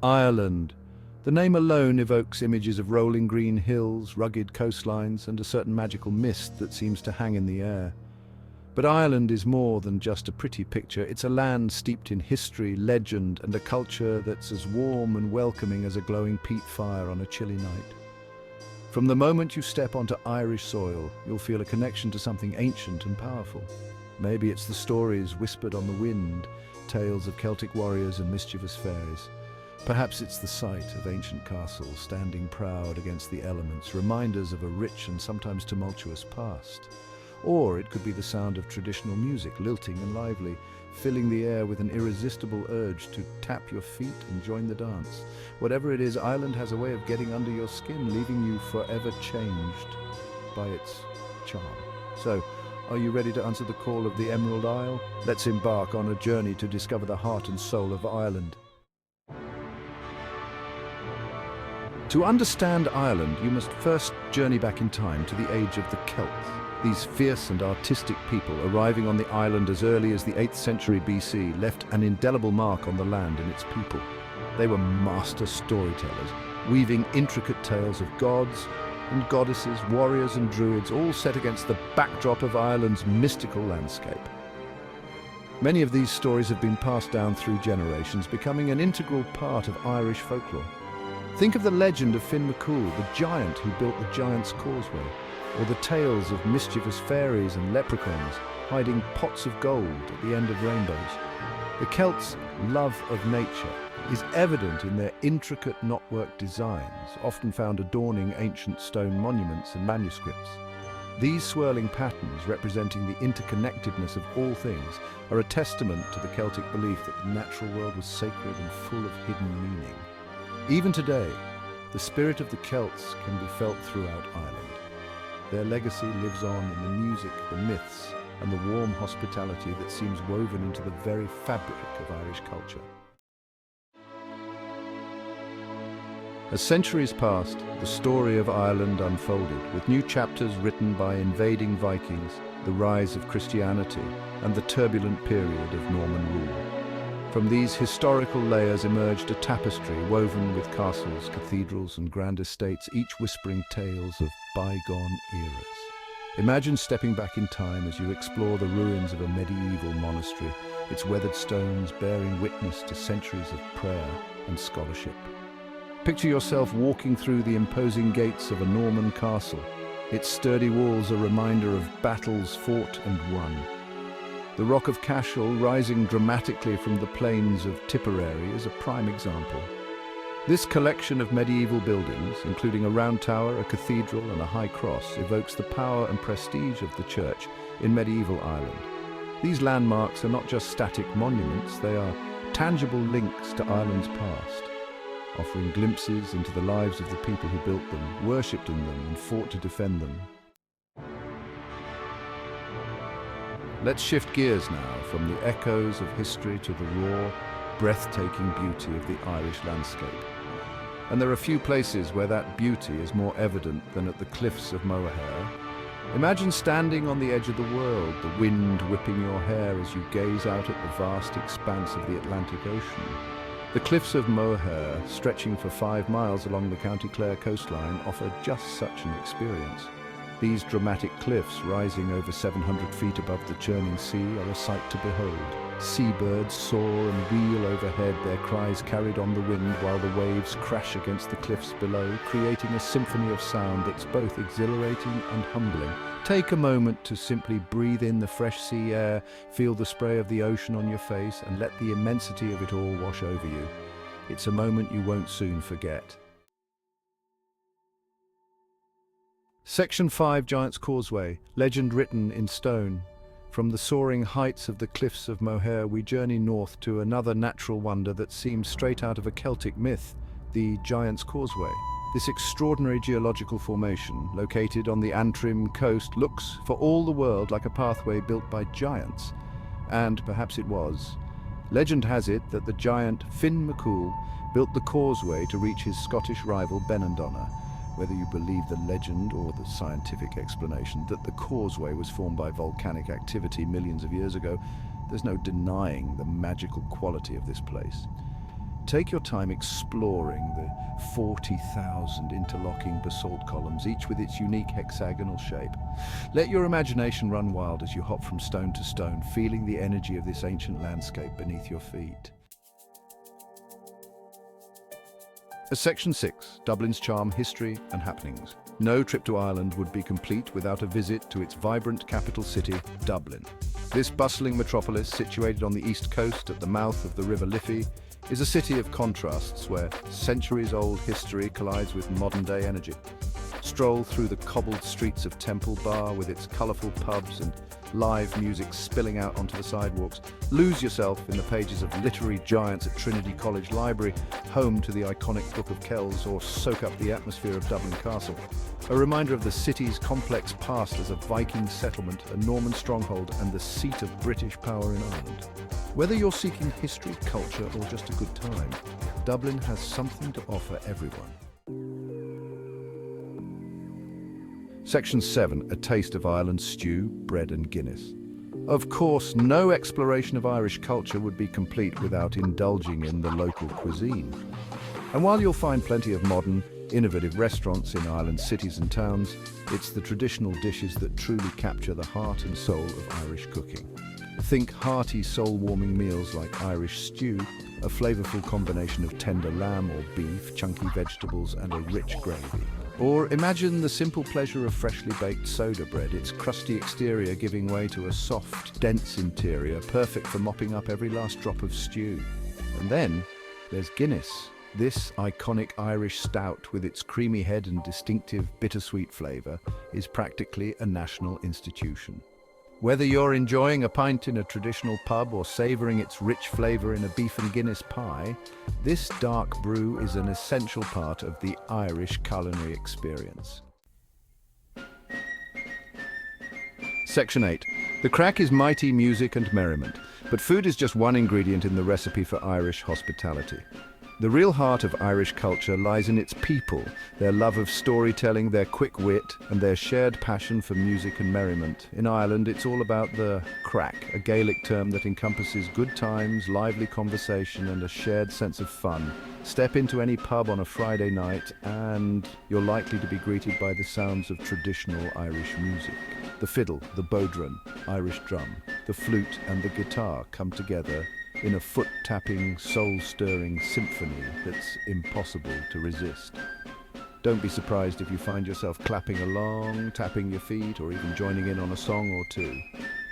Ireland. The name alone evokes images of rolling green hills, rugged coastlines, and a certain magical mist that seems to hang in the air. But Ireland is more than just a pretty picture. It's a land steeped in history, legend, and a culture that's as warm and welcoming as a glowing peat fire on a chilly night. From the moment you step onto Irish soil, you'll feel a connection to something ancient and powerful. Maybe it's the stories whispered on the wind, tales of Celtic warriors and mischievous fairies. Perhaps it's the sight of ancient castles standing proud against the elements, reminders of a rich and sometimes tumultuous past. Or it could be the sound of traditional music, lilting and lively, filling the air with an irresistible urge to tap your feet and join the dance. Whatever it is, Ireland has a way of getting under your skin, leaving you forever changed by its charm. So, are you ready to answer the call of the Emerald Isle? Let's embark on a journey to discover the heart and soul of Ireland. To understand Ireland, you must first journey back in time to the age of the Celts. These fierce and artistic people, arriving on the island as early as the 8th century BC, left an indelible mark on the land and its people. They were master storytellers, weaving intricate tales of gods and goddesses, warriors and druids, all set against the backdrop of Ireland's mystical landscape. Many of these stories have been passed down through generations, becoming an integral part of Irish folklore. Think of the legend of Finn McCool, the giant who built the Giant's Causeway, or the tales of mischievous fairies and leprechauns hiding pots of gold at the end of rainbows. The Celts' love of nature is evident in their intricate knotwork designs, often found adorning ancient stone monuments and manuscripts. These swirling patterns, representing the interconnectedness of all things, are a testament to the Celtic belief that the natural world was sacred and full of hidden meaning. Even today, the spirit of the Celts can be felt throughout Ireland. Their legacy lives on in the music, the myths, and the warm hospitality that seems woven into the very fabric of Irish culture. As centuries passed, the story of Ireland unfolded, with new chapters written by invading Vikings, the rise of Christianity, and the turbulent period of Norman rule. From these historical layers emerged a tapestry woven with castles, cathedrals, and grand estates, each whispering tales of bygone eras. Imagine stepping back in time as you explore the ruins of a medieval monastery, its weathered stones bearing witness to centuries of prayer and scholarship. Picture yourself walking through the imposing gates of a Norman castle, its sturdy walls a reminder of battles fought and won. The Rock of Cashel, rising dramatically from the plains of Tipperary, is a prime example. This collection of medieval buildings, including a round tower, a cathedral, and a high cross, evokes the power and prestige of the church in medieval Ireland. These landmarks are not just static monuments, they are tangible links to Ireland's past, offering glimpses into the lives of the people who built them, worshipped in them, and fought to defend them. Let's shift gears now from the echoes of history to the raw, breathtaking beauty of the Irish landscape. And there are few places where that beauty is more evident than at the Cliffs of Moher. Imagine standing on the edge of the world, the wind whipping your hair as you gaze out at the vast expanse of the Atlantic Ocean. The Cliffs of Moher, stretching for 5 miles along the County Clare coastline, offer just such an experience. These dramatic cliffs, rising over 700 feet above the churning sea, are a sight to behold. Seabirds soar and wheel overhead, their cries carried on the wind while the waves crash against the cliffs below, creating a symphony of sound that's both exhilarating and humbling. Take a moment to simply breathe in the fresh sea air, feel the spray of the ocean on your face, and let the immensity of it all wash over you. It's a moment you won't soon forget. Section 5, Giant's Causeway, legend written in stone. From the soaring heights of the Cliffs of Moher, we journey north to another natural wonder that seems straight out of a Celtic myth, the Giant's Causeway. This extraordinary geological formation, located on the Antrim coast, looks for all the world like a pathway built by giants. And perhaps it was. Legend has it that the giant Finn McCool built the causeway to reach his Scottish rival Benandonna. Whether you believe the legend or the scientific explanation that the causeway was formed by volcanic activity millions of years ago, there's no denying the magical quality of this place. Take your time exploring the 40,000 interlocking basalt columns, each with its unique hexagonal shape. Let your imagination run wild as you hop from stone to stone, feeling the energy of this ancient landscape beneath your feet. Section 6, Dublin's Charm, History and Happenings. No trip to Ireland would be complete without a visit to its vibrant capital city, Dublin. This bustling metropolis, situated on the east coast at the mouth of the River Liffey, is a city of contrasts where centuries-old history collides with modern-day energy. Stroll through the cobbled streets of Temple Bar with its colourful pubs and live music spilling out onto the sidewalks. Lose yourself in the pages of literary giants at Trinity College Library, home to the iconic Book of Kels, or soak up the atmosphere of Dublin Castle, a reminder of the city's complex past as a Viking settlement, a Norman stronghold, and the seat of British power in Ireland. Whether you're seeking history, culture, or just a good time, Dublin has something to offer everyone. Section 7, a taste of Ireland's stew, bread and Guinness. Of course, no exploration of Irish culture would be complete without indulging in the local cuisine. And while you'll find plenty of modern, innovative restaurants in Ireland's cities and towns, it's the traditional dishes that truly capture the heart and soul of Irish cooking. Think hearty, soul-warming meals like Irish stew, a flavorful combination of tender lamb or beef, chunky vegetables and a rich gravy. Or imagine the simple pleasure of freshly baked soda bread, its crusty exterior giving way to a soft, dense interior, perfect for mopping up every last drop of stew. And then there's Guinness, this iconic Irish stout with its creamy head and distinctive bittersweet flavour is practically a national institution. Whether you're enjoying a pint in a traditional pub or savouring its rich flavour in a beef and Guinness pie, this dark brew is an essential part of the Irish culinary experience. Section 8. The crack is mighty music and merriment, but food is just one ingredient in the recipe for Irish hospitality. The real heart of Irish culture lies in its people, their love of storytelling, their quick wit, and their shared passion for music and merriment. In Ireland, it's all about the crack, a Gaelic term that encompasses good times, lively conversation, and a shared sense of fun. Step into any pub on a Friday night, and you're likely to be greeted by the sounds of traditional Irish music. The fiddle, the bodhrán, Irish drum, the flute, and the guitar come together in a foot-tapping, soul-stirring symphony that's impossible to resist. Don't be surprised if you find yourself clapping along, tapping your feet, or even joining in on a song or two.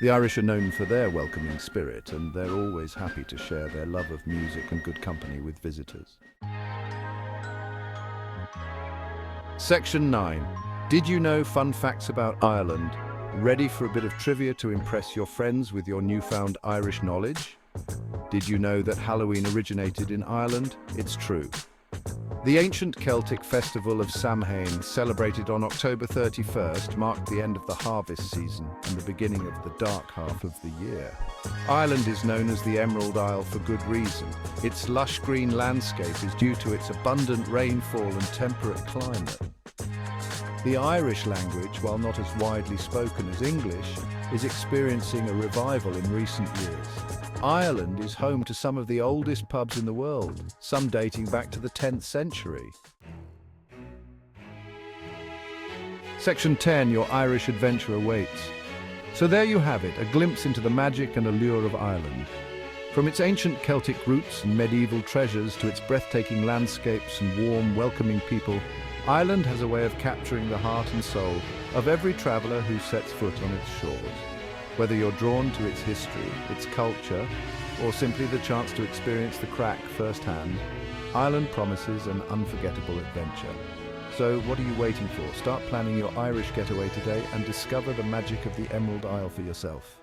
The Irish are known for their welcoming spirit, and they're always happy to share their love of music and good company with visitors. Section 9. Did you know fun facts about Ireland? Ready for a bit of trivia to impress your friends with your newfound Irish knowledge? Did you know that Halloween originated in Ireland? It's true. The ancient Celtic festival of Samhain, celebrated on October 31st, marked the end of the harvest season and the beginning of the dark half of the year. Ireland is known as the Emerald Isle for good reason. Its lush green landscape is due to its abundant rainfall and temperate climate. The Irish language, while not as widely spoken as English, is experiencing a revival in recent years. Ireland is home to some of the oldest pubs in the world, some dating back to the 10th century. Section 10, your Irish adventure awaits. So there you have it, a glimpse into the magic and allure of Ireland. From its ancient Celtic roots and medieval treasures to its breathtaking landscapes and warm, welcoming people, Ireland has a way of capturing the heart and soul of every traveller who sets foot on its shores. Whether you're drawn to its history, its culture, or simply the chance to experience the crack firsthand, Ireland promises an unforgettable adventure. So what are you waiting for? Start planning your Irish getaway today and discover the magic of the Emerald Isle for yourself.